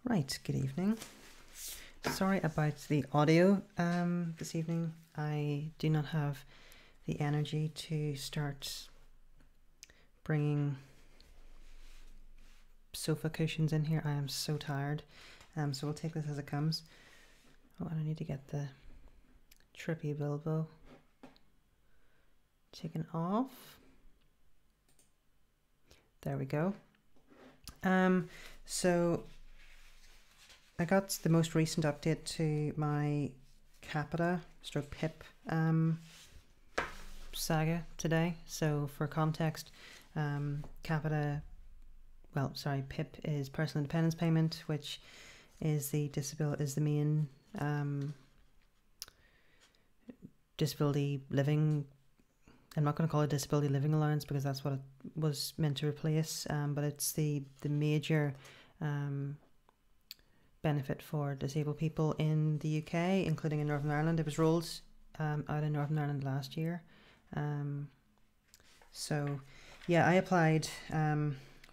Right, good evening. Sorry about the audio this evening. I do not have the energy to start bringing sofa cushions in here. I am so tired. So we'll take this as it comes. Oh, and I need to get the trippy Bilbo taken off. There we go. So I got the most recent update to my Capita / Pip saga today. So for context, Capita, Pip is personal independence payment, which is the main disability living. I'm not going to call it disability living allowance because that's what it was meant to replace, but it's the major benefit for disabled people in the UK, including in Northern Ireland. It was rolled out in Northern Ireland last year. So yeah, I applied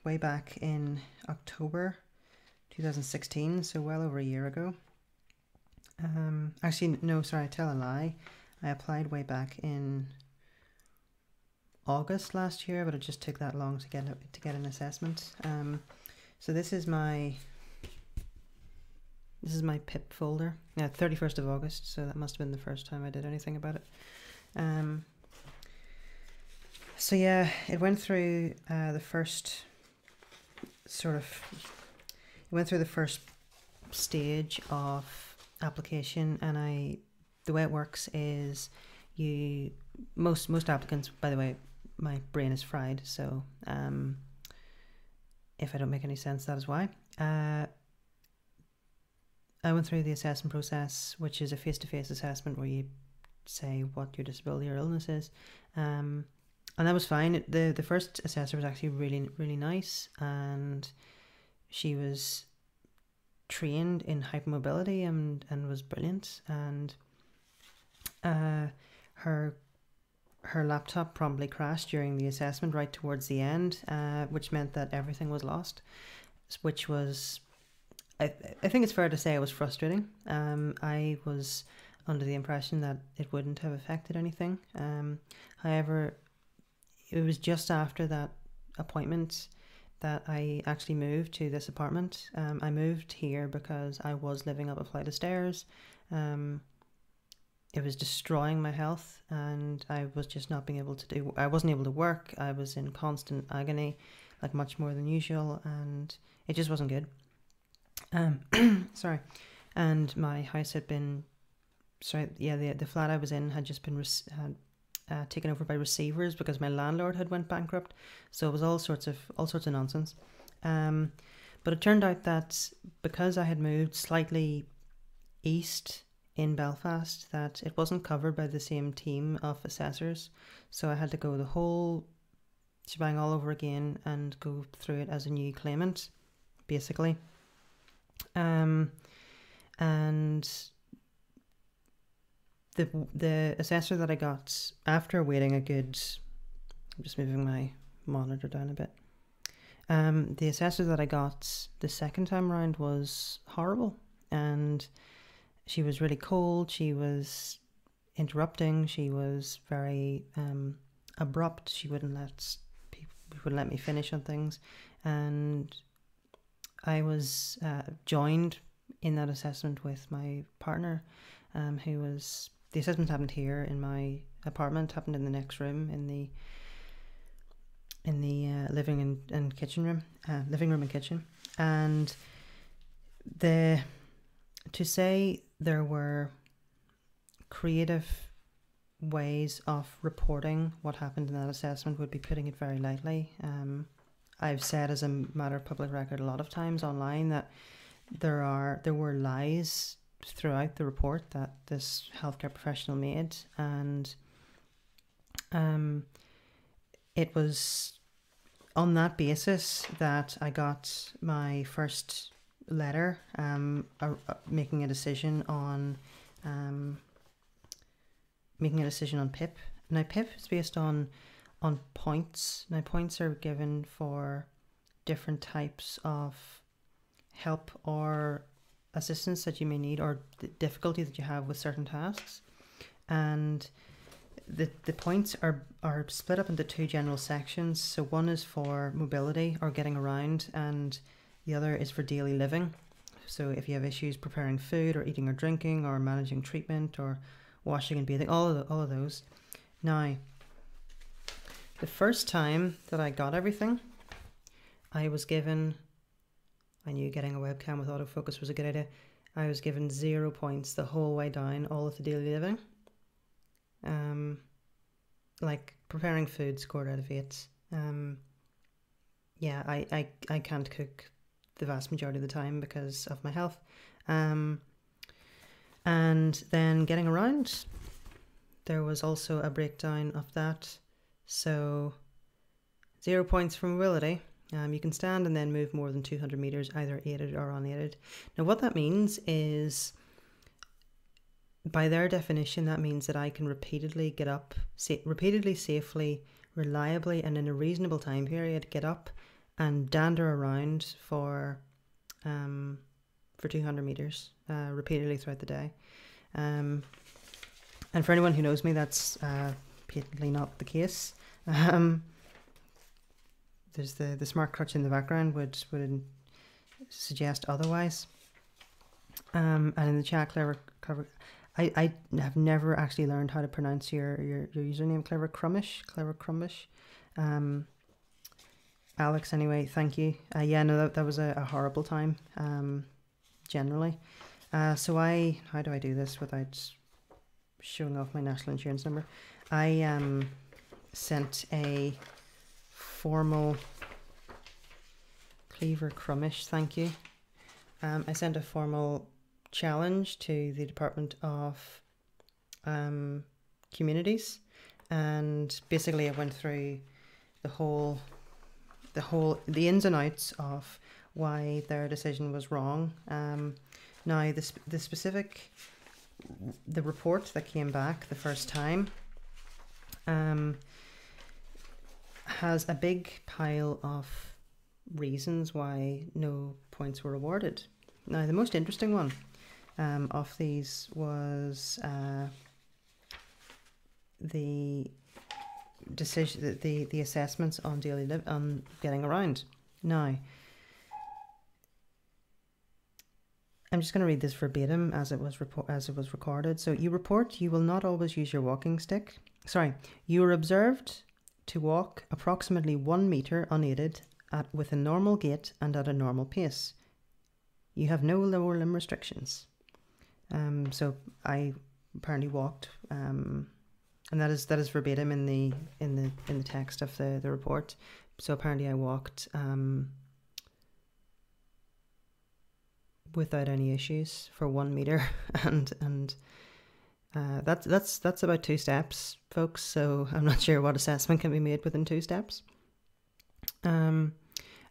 way back in October 2016, so well over a year ago. Actually, no, sorry, I tell a lie. I applied way back in August last year, but it just took that long to get an assessment. So this is my PIP folder. Yeah, 31st of August, so that must have been the first time I did anything about it. So yeah, it went through the first stage of application, and the way it works is most applicants, by the way, my brain is fried, so if I don't make any sense, that is why. I went through the assessment process, which is a face-to-face assessment where you say what your disability or illness is, and that was fine. The first assessor was actually really nice, and she was trained in hypermobility and was brilliant, and her laptop promptly crashed during the assessment right towards the end, which meant that everything was lost, which was, I think it's fair to say, it was frustrating. I was under the impression that it wouldn't have affected anything. However, it was just after that appointment that I actually moved to this apartment. I moved here because I was living up a flight of stairs. It was destroying my health, and I was just not being able to I wasn't able to work. I was in constant agony, like much more than usual, and it just wasn't good. Sorry. And my house had been, the flat I was in had just been taken over by receivers because my landlord had went bankrupt. So it was all sorts of nonsense. But it turned out that because I had moved slightly east in Belfast, that it wasn't covered by the same team of assessors. So I had to go the whole shebang all over again and go through it as a new claimant, basically. And the assessor that I got, after waiting a good, I'm just moving my monitor down a bit. The assessor that I got the second time around was horrible, and she was really cold. She was interrupting. She was very abrupt. She wouldn't let me finish on things, and I was joined in that assessment with my partner, who was, the assessment happened here in my apartment, happened in the next room, in the living and kitchen room, living room and kitchen. And to say there were creative ways of reporting what happened in that assessment would be putting it very lightly. I've said, as a matter of public record, a lot of times online that there were lies throughout the report that this healthcare professional made, and it was on that basis that I got my first letter making a decision on PIP. Now, PIP is based on points. Now, points are given for different types of help or assistance that you may need, or the difficulty that you have with certain tasks. And the points are split up into two general sections. So one is for mobility or getting around, and the other is for daily living. So if you have issues preparing food or eating or drinking or managing treatment or washing and bathing, all of those. Now, the first time that I got everything, I was given, I knew getting a webcam with autofocus was a good idea. I was given 0 points the whole way down, all of the daily living. Like preparing food scored out of 8. Yeah, I can't cook the vast majority of the time because of my health. And then getting around, there was also a breakdown of that. So 0 points for mobility. You can stand and then move more than 200 meters, either aided or unaided. Now what that means is, by their definition, that means that I can repeatedly get up, repeatedly, safely, reliably, and in a reasonable time period, get up and dander around for 200 meters repeatedly throughout the day. And for anyone who knows me, that's patently not the case. There's the smart crutch in the background would suggest otherwise. And in the chat, Clever, I have never actually learned how to pronounce your username, Clever Crummish. Alex, anyway, thank you. Yeah, no, that was a horrible time, generally. So how do I do this without showing off my national insurance number? I sent a formal, Clever Crummish, thank you. I sent a formal challenge to the Department of Communities, and basically I went through the ins and outs of why their decision was wrong. Now the report that came back the first time has a big pile of reasons why no points were awarded. Now the most interesting one of these was the decision, the assessments on on getting around. Now I'm just going to read this verbatim as it was recorded. So you report you will not always use your walking stick. Sorry, you are observed to walk approximately 1 meter unaided with a normal gait and at a normal pace. You have no lower limb restrictions. So I apparently walked, and that is verbatim in the text of the report. So apparently I walked without any issues for 1 meter, and that's about 2 steps, folks. So I'm not sure what assessment can be made within 2 steps.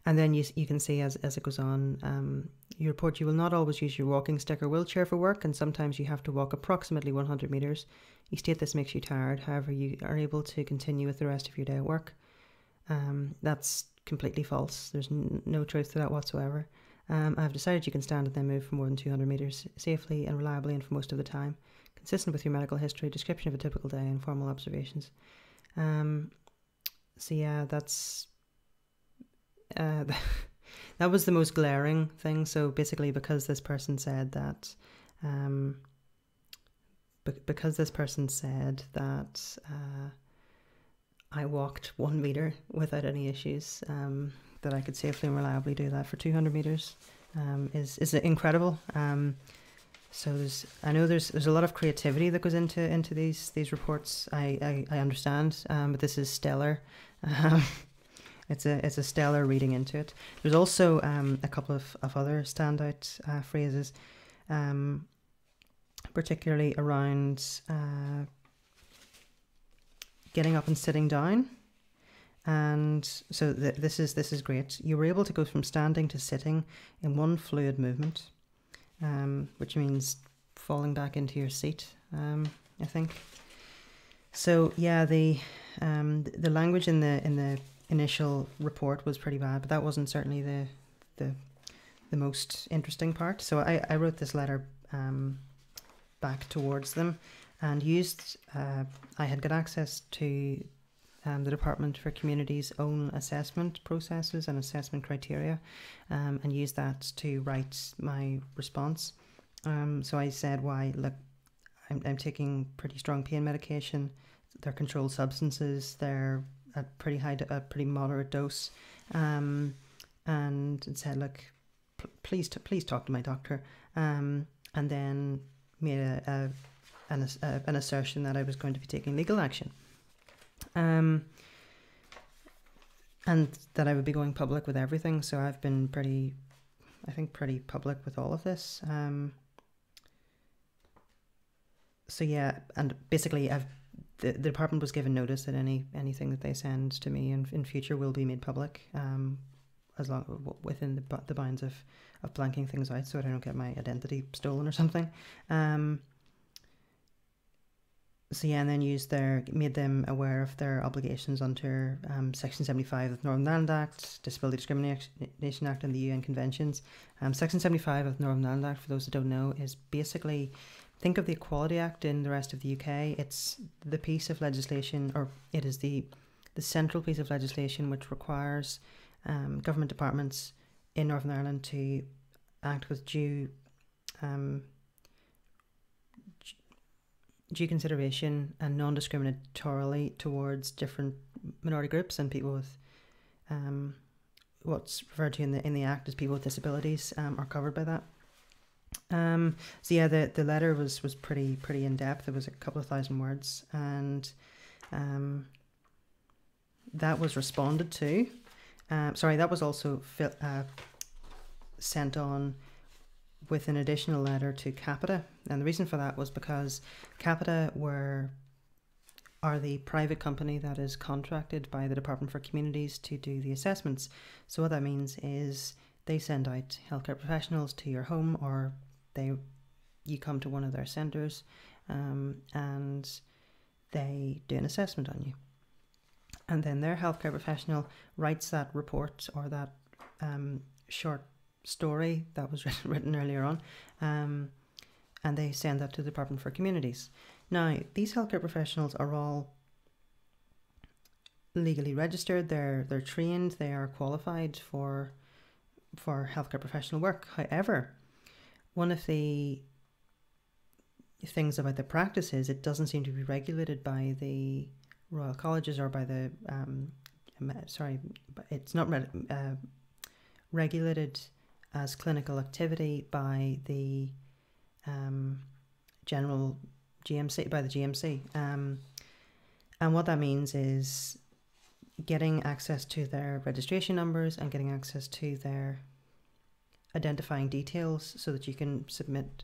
And then you can see as it goes on, you report you will not always use your walking stick or wheelchair for work, and sometimes you have to walk approximately 100 meters. You state this makes you tired, however you are able to continue with the rest of your day at work. That's completely false. There's no truth to that whatsoever. I've decided you can stand and then move for more than 200 meters safely and reliably and for most of the time, consistent with your medical history, description of a typical day, and formal observations. So yeah, that's that was the most glaring thing. So basically, because this person said that, I walked 1 meter without any issues, that I could safely and reliably do that for 200 meters, is incredible. So I know there's a lot of creativity that goes into these reports. I understand, but this is stellar. It's a stellar reading into it. There's also a couple of other standout phrases, particularly around getting up and sitting down. And so this is great. You were able to go from standing to sitting in one fluid movement, which means falling back into your seat, I think. So yeah, the language in the initial report was pretty bad, but that wasn't certainly the the most interesting part. So I wrote this letter back towards them, and used I had got access to the Department for Community's own assessment processes and assessment criteria, and used that to write my response. So I said, why, look, I'm taking pretty strong pain medication. They're controlled substances. They're at pretty moderate dose. And it said, look, please talk to my doctor. And then made an assertion that I was going to be taking legal action. And that I would be going public with everything. So I've been pretty public with all of this. So yeah, and basically the department was given notice that anything that they send to me in future will be made public, as long within the bounds of blanking things out, so I don't get my identity stolen or something. So yeah, and then made them aware of their obligations under Section 75 of the Northern Ireland Act, Disability Discrimination Act, and the UN Conventions. Section 75 of the Northern Ireland Act, for those that don't know, is basically, think of the Equality Act in the rest of the UK. It's the piece of legislation, or it is the central piece of legislation which requires government departments in Northern Ireland to act with due consideration and non-discriminatorily towards different minority groups and people with what's referred to in the Act as people with disabilities are covered by that. So yeah, the letter was pretty in depth. It was a couple of thousand words, and that was responded to. That was also sent on with an additional letter to Capita, and the reason for that was because Capita are the private company that is contracted by the Department for Communities to do the assessments. So what that means is they send out healthcare professionals to your home, or you come to one of their centres, and they do an assessment on you. And then their healthcare professional writes that report, or that short story that was written earlier on, and they send that to the Department for Communities. Now, these healthcare professionals are all legally registered. They're trained. They are qualified for healthcare professional work. However, one of the things about the practice is it doesn't seem to be regulated by the Royal Colleges, or by the it's not regulated as clinical activity by the general GMC, by the GMC. And what that means is getting access to their registration numbers and getting access to their identifying details so that you can submit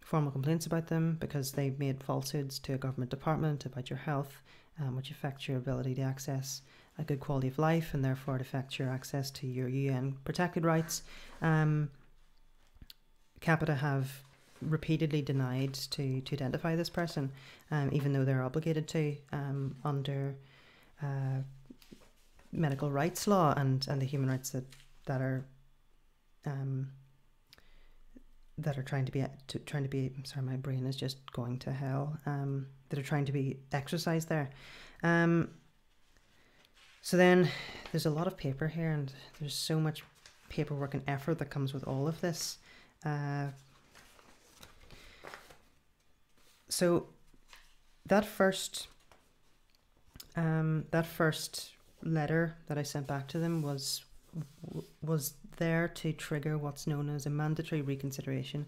formal complaints about them because they made falsehoods to a government department about your health, which affects your ability to access a good quality of life, and therefore it affects your access to your UN protected rights. Capita have repeatedly denied to identify this person, even though they're obligated to under medical rights law and the human rights that are trying to be sorry, my brain is just going to hell, that are trying to be exercised there. So then there's a lot of paper here, and there's so much paperwork and effort that comes with all of this. So that first letter that I sent back to them was there to trigger what's known as a mandatory reconsideration.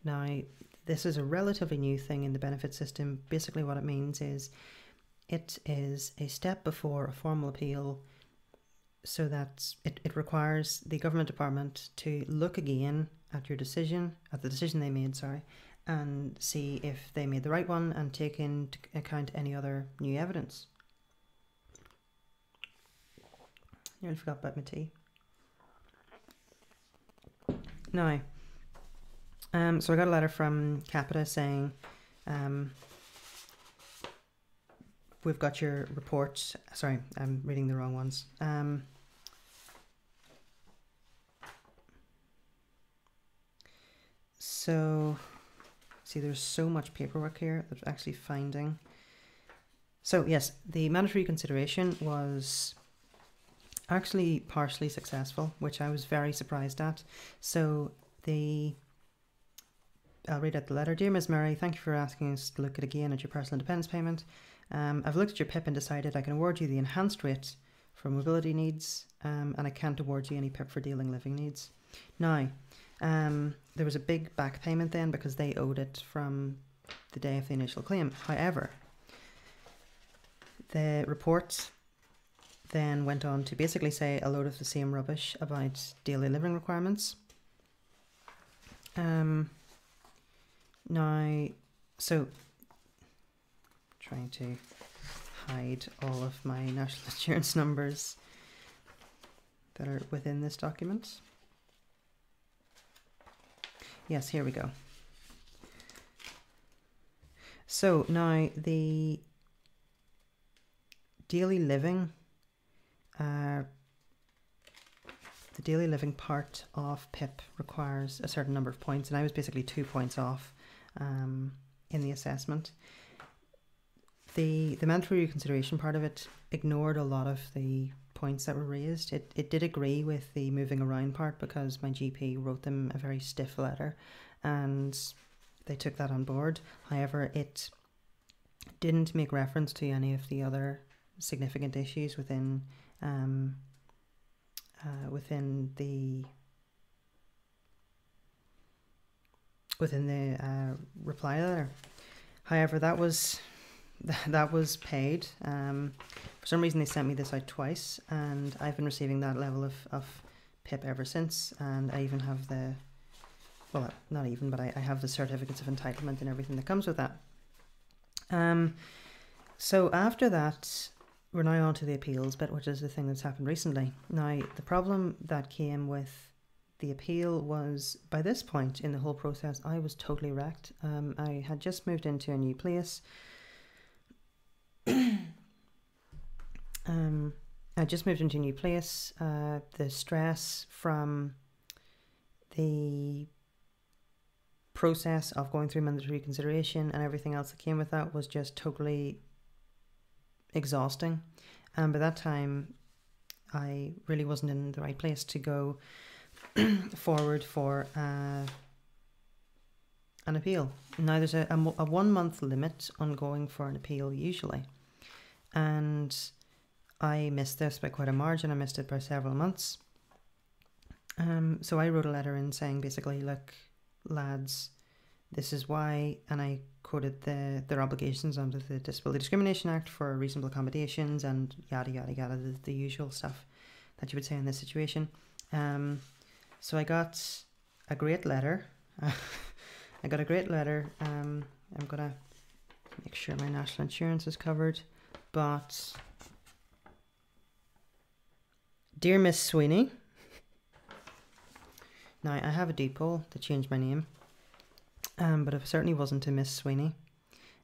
Now, this is a relatively new thing in the benefit system. Basically what it means is it is a step before a formal appeal, so that it requires the government department to look again at the decision they made, and see if they made the right one and take into account any other new evidence. Nearly forgot about my tea. Now, so I got a letter from Capita saying, we've got your report. Sorry, I'm reading the wrong ones. So, see, there's so much paperwork here that I'm actually finding. So yes, the mandatory consideration was actually partially successful, which I was very surprised at. So I'll read out the letter. Dear Ms. Murray, thank you for asking us to look at again at your personal independence payment. I've looked at your PIP and decided I can award you the enhanced rate for mobility needs, and I can't award you any PIP for daily living needs. Now, there was a big back payment then because they owed it from the day of the initial claim. However, the report then went on to basically say a load of the same rubbish about daily living requirements. Now, so trying to hide all of my national insurance numbers that are within this document. Yes, here we go. So now the daily living part of PIP requires a certain number of points, and I was basically 2 points off in the assessment. The mandatory reconsideration part of it ignored a lot of the points that were raised. It did agree with the moving around part because my GP wrote them a very stiff letter and they took that on board. However, it didn't make reference to any of the other significant issues within the reply letter. However, that was paid. For some reason, they sent me this out twice, and I've been receiving that level of PIP ever since. And I even have the, well, not even, but I have the certificates of entitlement and everything that comes with that. So after that, we're now on to the appeals bit, which is the thing that's happened recently. Now, the problem that came with the appeal was, by this point in the whole process, I was totally wrecked. I had just moved into a new place. I just moved into a new place. The stress from the process of going through mandatory consideration and everything else that came with that was just totally exhausting. And by that time, I really wasn't in the right place to go forward for an appeal. Now, there's a 1 month limit on going for an appeal usually, and I missed this by quite a margin. I missed it by several months. So I wrote a letter in saying basically, look, lads, this is why, and I quoted their obligations under the Disability Discrimination Act for reasonable accommodations and yada yada yada, the usual stuff that you would say in this situation. So I got a great letter. I got a great letter. I'm gonna make sure my national insurance is covered. But dear Miss Sweeney, now I have a depot to change my name, but it certainly wasn't to Miss Sweeney.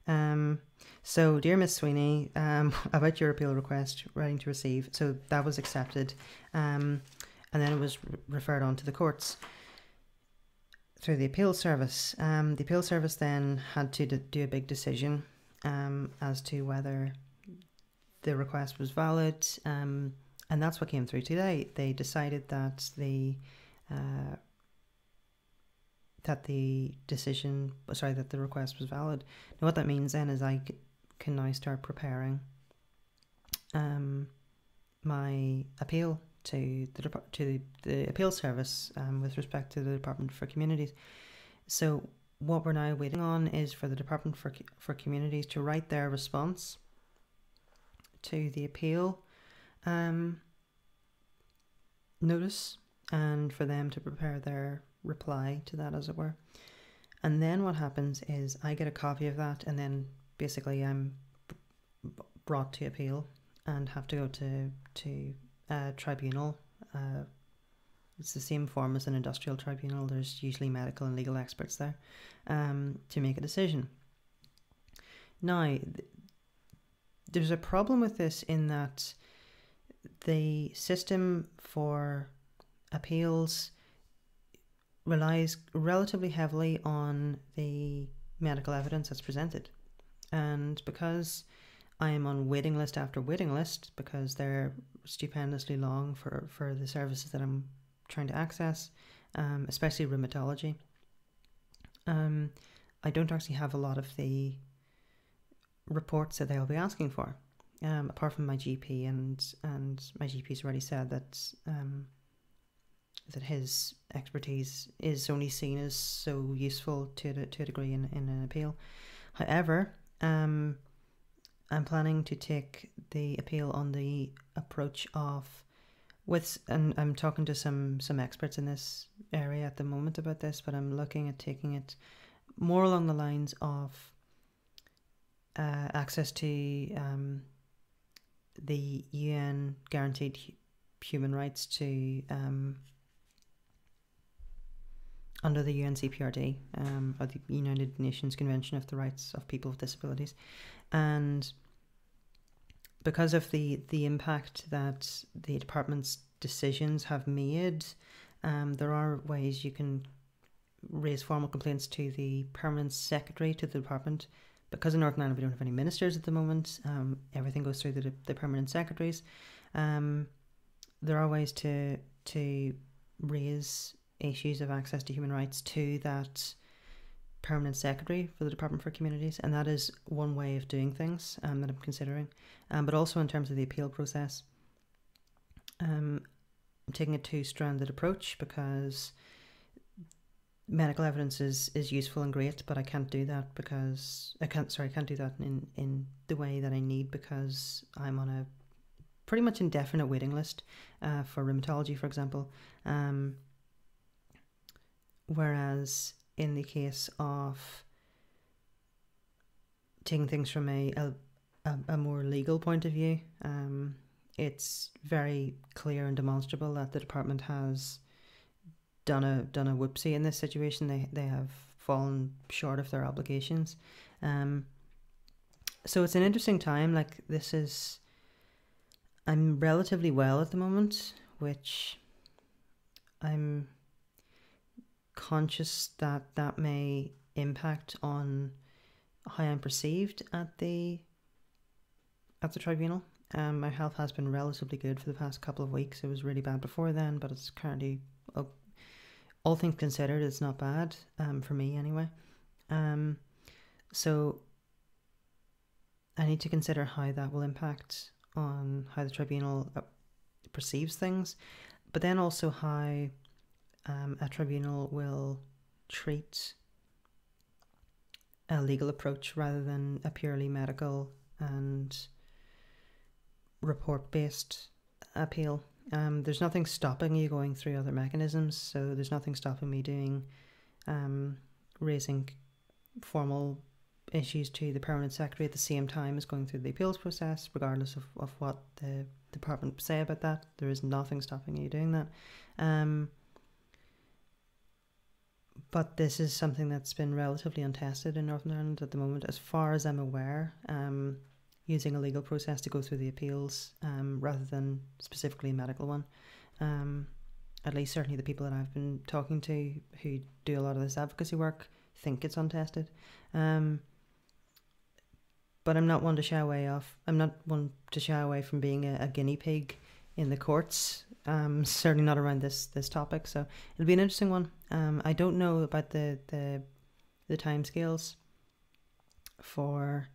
So dear Miss Sweeney, about your appeal request, writing to receive. So that was accepted, and then it was referred on to the courts through the appeal service. The appeal service then had to do a big decision as to whether the request was valid, and that's what came through today. They decided that the request was valid. Now, what that means then is I can now start preparing my appeal to the appeal service with respect to the Department for Communities. So what we're now waiting on is for the Department for Communities to write their response to the appeal notice, and for them to prepare their reply to that, as it were. And then what happens is I get a copy of that, and then basically I'm brought to appeal and have to go to tribunal. It's the same form as an industrial tribunal. There's usually medical and legal experts there to make a decision. Now, there's a problem with this in that the system for appeals relies relatively heavily on the medical evidence that's presented. And because I am on waiting list after waiting list, because they're stupendously long for the services that I'm trying to access, especially rheumatology, I don't actually have a lot of the reports that they'll be asking for, apart from my GP, and my GP's already said that that his expertise is only seen as so useful to a degree in an appeal. However, I'm planning to take the appeal on the approach of and I'm talking to some experts in this area at the moment about this, but I'm looking at taking it more along the lines of access to the UN guaranteed human rights to under the UNCPRD, or the United Nations Convention of the Rights of People with Disabilities. And because of the impact that the department's decisions have made, there are ways you can raise formal complaints to the permanent secretary to the department. Because in Northern Ireland we don't have any ministers at the moment, everything goes through the permanent secretaries. There are ways to raise issues of access to human rights to that permanent secretary for the Department for Communities, and that is one way of doing things that I'm considering. But also in terms of the appeal process, I'm taking a two-stranded approach, because medical evidence is useful and great, but I can't do that because I can't do that in the way that I need, because I'm on a pretty much indefinite waiting list for rheumatology, for example. Whereas in the case of taking things from a more legal point of view, it's very clear and demonstrable that the department has done a whoopsie in this situation. They have fallen short of their obligations. So it's an interesting time. Like, I'm relatively well at the moment, which I'm conscious that may impact on how I'm perceived at the tribunal. My health has been relatively good for the past couple of weeks. It was really bad before then, but it's currently, all things considered, it's not bad, for me anyway. So I need to consider how that will impact on how the tribunal perceives things, but then also how a tribunal will treat a legal approach rather than a purely medical and report-based appeal. There's nothing stopping you going through other mechanisms, so there's nothing stopping me doing raising formal issues to the permanent secretary at the same time as going through the appeals process, regardless of what the department say about that. There is nothing stopping you doing that. But this is something that's been relatively untested in Northern Ireland at the moment, as far as I'm aware, using a legal process to go through the appeals rather than specifically a medical one. At least certainly the people that I've been talking to who do a lot of this advocacy work think it's untested. But I'm not one to shy away from being a guinea pig in the courts. Certainly not around this topic. So it'll be an interesting one. I don't know about the timescales for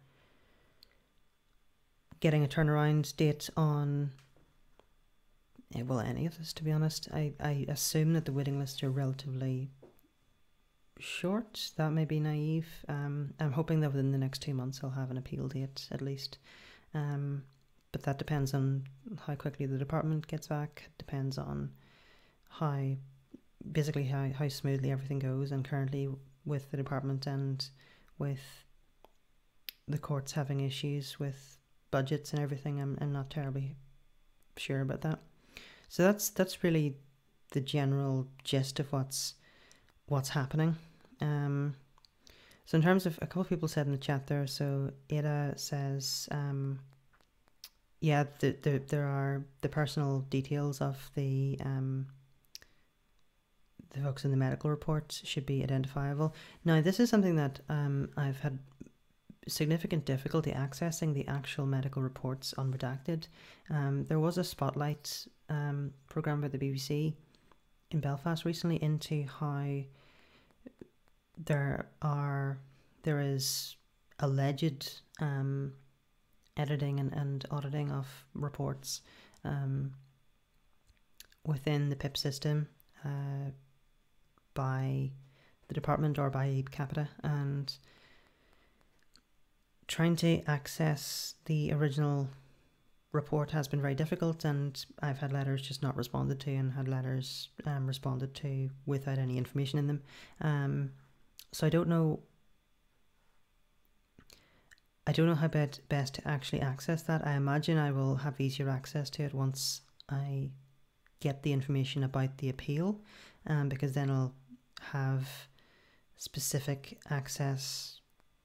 getting a turnaround date on any of this, to be honest. I assume that the waiting lists are relatively short. That may be naive. I'm hoping that within the next 2 months I'll have an appeal date at least. But that depends on how quickly the department gets back. It depends on how smoothly everything goes. And currently with the department and with the courts having issues with budgets and everything, I'm not terribly sure about that. So that's really the general gist of what's happening. So in terms of, a couple of people said in the chat there, so Ada says, yeah, there are the personal details of the the folks in the medical reports should be identifiable. Now, this is something that I've had significant difficulty accessing the actual medical reports unredacted. There was a spotlight programme by the BBC in Belfast recently into how there is alleged editing and auditing of reports within the PIP system by the department or by Capita, and trying to access the original report has been very difficult, and I've had letters just not responded to, and had letters responded to without any information in them. So I don't know how best to actually access that. I imagine I will have easier access to it once I get the information about the appeal, because then I'll have specific access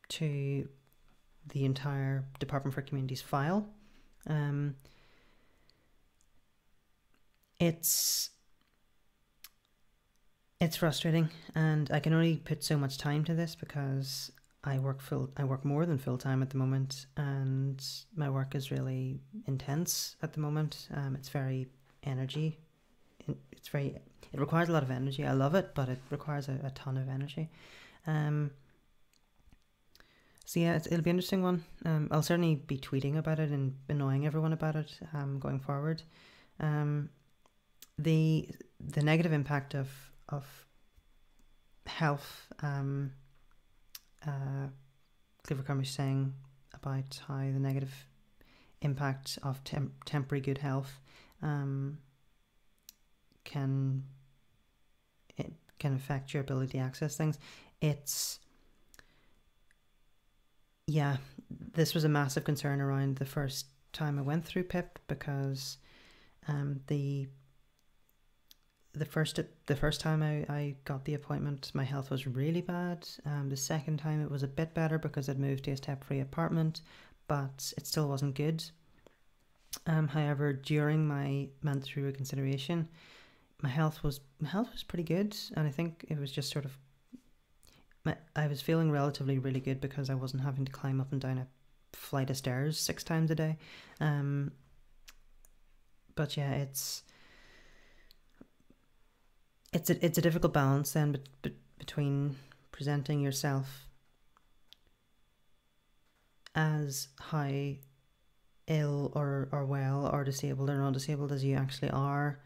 to the entire Department for Communities file. It's frustrating, and I can only put so much time to this because I work more than full time at the moment, and my work is really intense at the moment. It's very energy. It requires a lot of energy. I love it, but it requires a ton of energy. So yeah, it'll be an interesting one. I'll certainly be tweeting about it and annoying everyone about it going forward. The negative impact of health. Clifford Crumby saying about how the negative impact of temporary good health can affect your ability to access things. This was a massive concern around the first time I went through PIP, because the first time I got the appointment, my health was really bad. The second time it was a bit better because I'd moved to a step-free apartment, but it still wasn't good. However, during my mandatory reconsideration, my health was pretty good, and I think it was just sort of I was feeling relatively really good because I wasn't having to climb up and down a flight of stairs 6 times a day. But yeah, it's a difficult balance then between presenting yourself as how ill or well or disabled or non-disabled as you actually are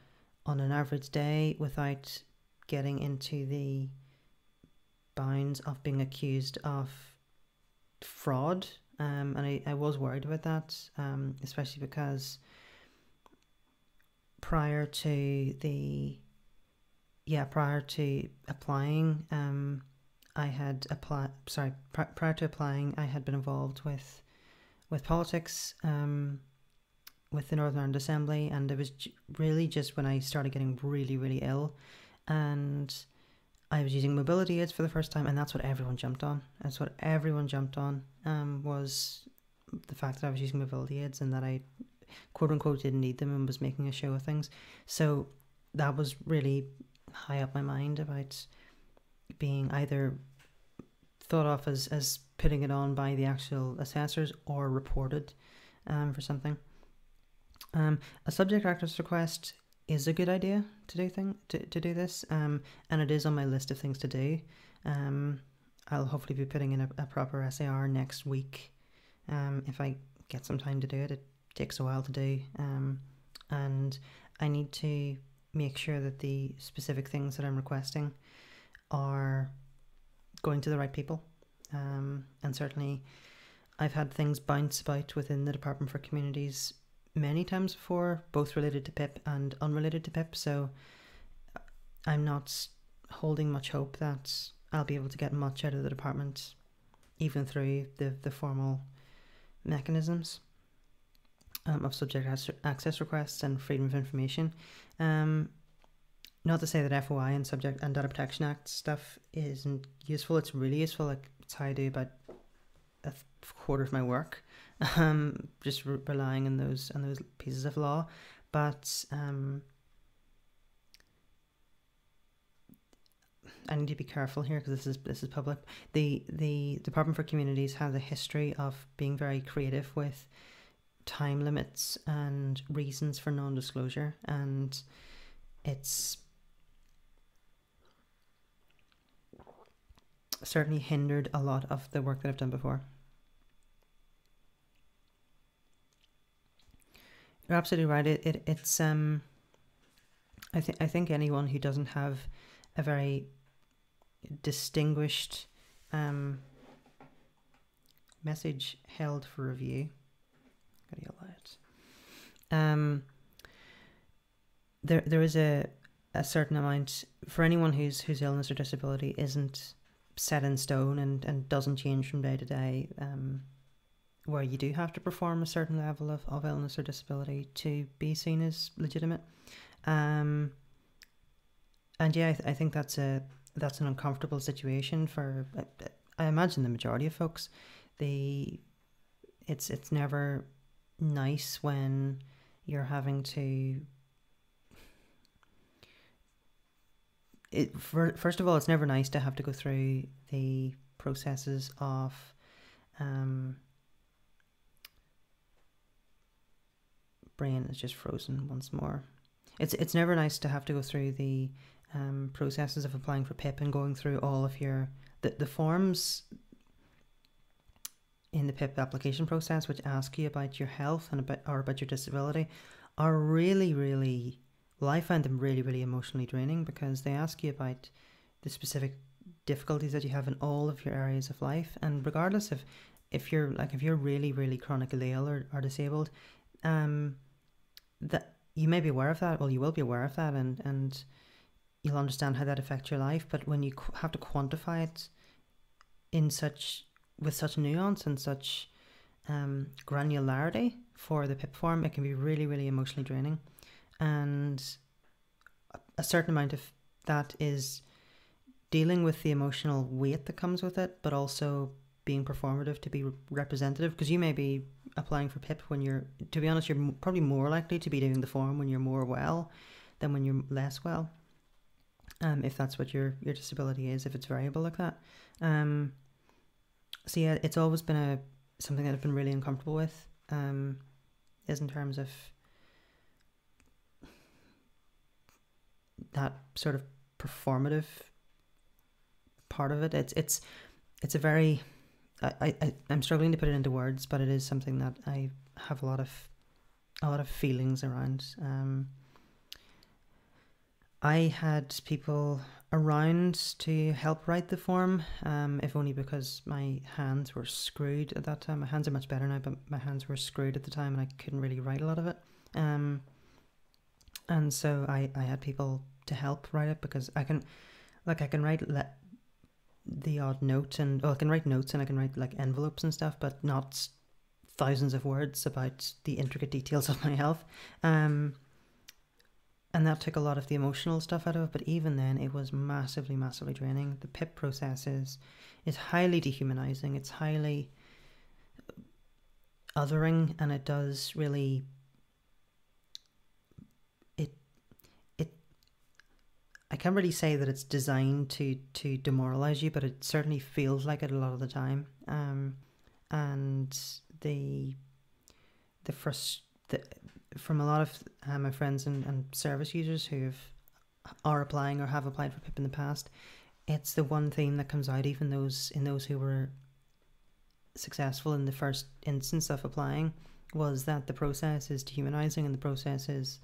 on an average day, without getting into the bounds of being accused of fraud. And I was worried about that, especially because prior to applying, prior to applying, I had been involved with politics with the Northern Ireland Assembly, and it was really just when I started getting really, really ill, and I was using mobility aids for the first time, and that's what everyone jumped on. Was the fact that I was using mobility aids and that I, quote unquote, didn't need them and was making a show of things. So that was really high up my mind about being either thought of as putting it on by the actual assessors or reported for something. A subject access request is a good idea to do this, and it is on my list of things to do. I'll hopefully be putting in a proper SAR next week, if I get some time to do it. It takes a while to do, and I need to make sure that the specific things that I'm requesting are going to the right people, and certainly I've had things bounce about within the Department for Communities many times before, both related to PIP and unrelated to PIP, so I'm not holding much hope that I'll be able to get much out of the department, even through the formal mechanisms of subject access requests and freedom of information. Not to say that FOI and Subject and Data Protection Act stuff isn't useful. It's really useful. Like, it's how I do about a quarter of my work, just relying on those pieces of law. But I need to be careful here because this is public. The Department for Communities has a history of being very creative with time limits and reasons for non-disclosure, and it's certainly hindered a lot of the work that I've done before. You're absolutely right. It's I think anyone who doesn't have a very distinguished message held for review. Gotta yell out. There is a certain amount for anyone whose illness or disability isn't set in stone and doesn't change from day to day, where you do have to perform a certain level of illness or disability to be seen as legitimate. And yeah, I think that's an uncomfortable situation for, I imagine, the majority of folks. It's never nice when you're having to. First of all, it's never nice to have to go through the processes of brain is just frozen once more. It's never nice to have to go through the processes of applying for PIP and going through all of the forms in the PIP application process, which ask you about your health and about your disability, are really, really, well, I find them really, really emotionally draining, because they ask you about the specific difficulties that you have in all of your areas of life, and regardless of if you're really, really chronically ill or disabled, that you may be aware of that. Well, you will be aware of that, and you'll understand how that affects your life. But when you have to quantify it with such nuance and such granularity for the PIP form, it can be really, really emotionally draining. And a certain amount of that is dealing with the emotional weight that comes with it, but also being performative to be representative, because you may be applying for PIP when to be honest, you're probably more likely to be doing the form when you're more well than when you're less well, if that's what your disability is, if it's variable like that. So yeah, it's always been something that I've been really uncomfortable with, is in terms of that sort of performative part of it. It's a very, I'm struggling to put it into words, but it is something that I have a lot of feelings around. I had people around to help write the form, if only because my hands were screwed at that time. My hands are much better now, but my hands were screwed at the time and I couldn't really write a lot of it. And so I had people to help write it, because I can write the odd note, and I can write notes and I can write like envelopes and stuff, but not thousands of words about the intricate details of my health. And that took a lot of the emotional stuff out of it, but even then it was massively, massively draining. The PIP process is highly dehumanizing, it's highly othering, and it does really, I can't really say that it's designed to demoralize you, but it certainly feels like it a lot of the time. And from a lot of my friends and service users who are applying or have applied for PIP in the past, it's the one theme that comes out, even in those who were successful in the first instance of applying, was that the process is dehumanizing and the process is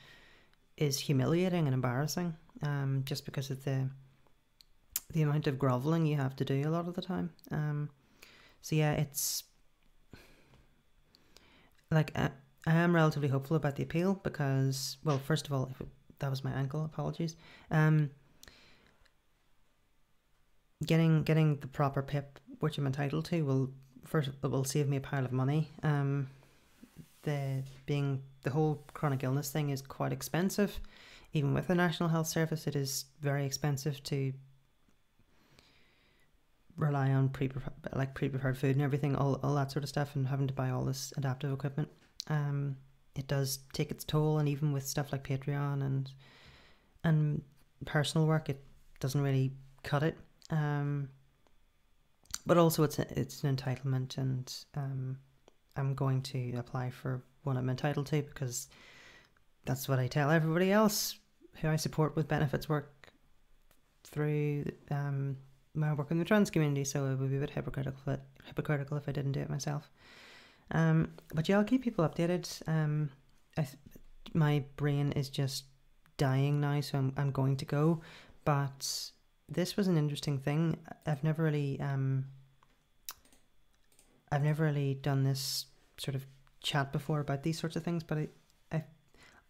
humiliating and embarrassing, just because of the amount of groveling you have to do a lot of the time. So yeah, it's like I am relatively hopeful about the appeal, because, well, first of all, that was my ankle, apologies. Getting the proper PIP, which I'm entitled to, will save me a pile of money. The whole chronic illness thing is quite expensive. Even with the National Health Service, it is very expensive to rely on pre-prepared food and everything, all that sort of stuff, and having to buy all this adaptive equipment. It does take its toll, and even with stuff like Patreon and personal work, it doesn't really cut it. But also it's an entitlement, and I'm going to apply for one I'm entitled to, because that's what I tell everybody else who I support with benefits work through my work in the trans community. So it would be a bit hypocritical if I didn't do it myself. But yeah, I'll keep people updated. My brain is just dying now, so I'm going to go. But this was an interesting thing. I've never really done this sort of chat before about these sorts of things, but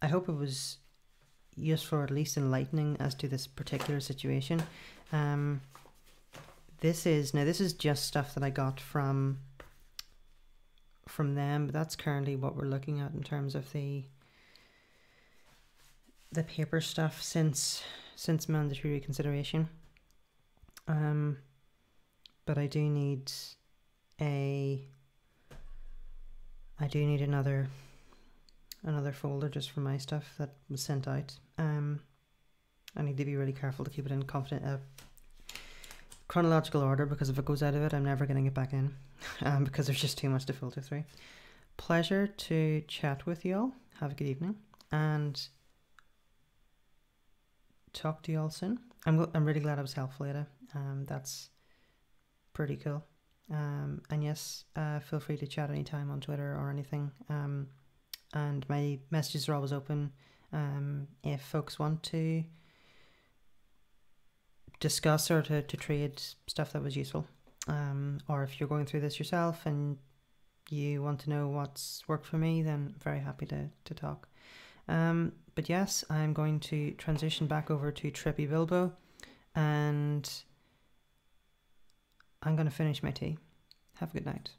I hope it was useful, or at least enlightening, as to this particular situation. This is just stuff that I got from them, but that's currently what we're looking at in terms of the paper stuff since mandatory reconsideration. But I do need another folder just for my stuff that was sent out. I need to be really careful to keep it in chronological order, because if it goes out of it, I'm never getting it back in, because there's just too much to filter through. Pleasure to chat with you all. Have a good evening, and talk to you all soon. I'm really glad I was helpful, Ada. That's pretty cool. And yes, feel free to chat anytime on Twitter or anything. And my messages are always open. If folks want to discuss or to trade stuff that was useful, or if you're going through this yourself and you want to know what's worked for me, then I'm very happy to talk. But yes, I'm going to transition back over to Trippy Bilbo, and I'm going to finish my tea. Have a good night.